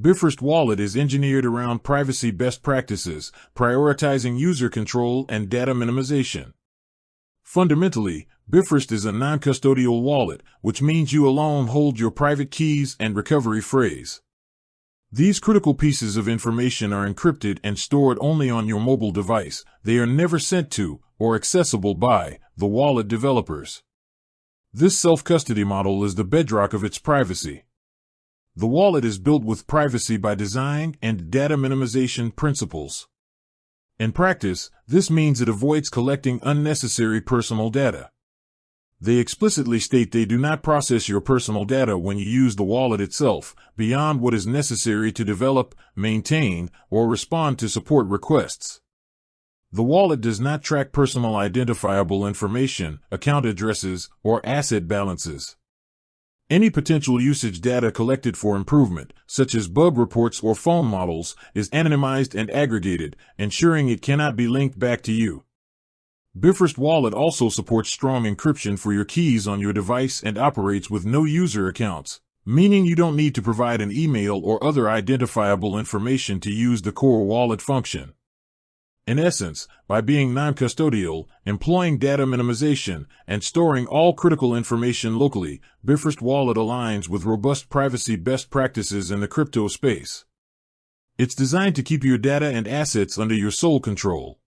Bifrost Wallet is engineered around privacy best practices, prioritizing user control and data minimization. Fundamentally, Bifrost is a non-custodial wallet, which means you alone hold your private keys and recovery phrase. These critical pieces of information are encrypted and stored only on your mobile device. They are never sent to or accessible by the wallet developers. This self-custody model is the bedrock of its privacy. The wallet is built with privacy by design and data minimization principles. In practice, this means it avoids collecting unnecessary personal data. They explicitly state they do not process your personal data when you use the wallet itself, beyond what is necessary to develop, maintain, or respond to support requests. The wallet does not track personal identifiable information, account addresses, or asset balances. Any potential usage data collected for improvement, such as bug reports or phone models, is anonymized and aggregated, ensuring it cannot be linked back to you. Bifrost Wallet also supports strong encryption for your keys on your device and operates with no user accounts, meaning you don't need to provide an email or other identifiable information to use the core wallet function. In essence, by being non-custodial, employing data minimization, and storing all critical information locally, Bifrost Wallet aligns with robust privacy best practices in the crypto space. It's designed to keep your data and assets under your sole control.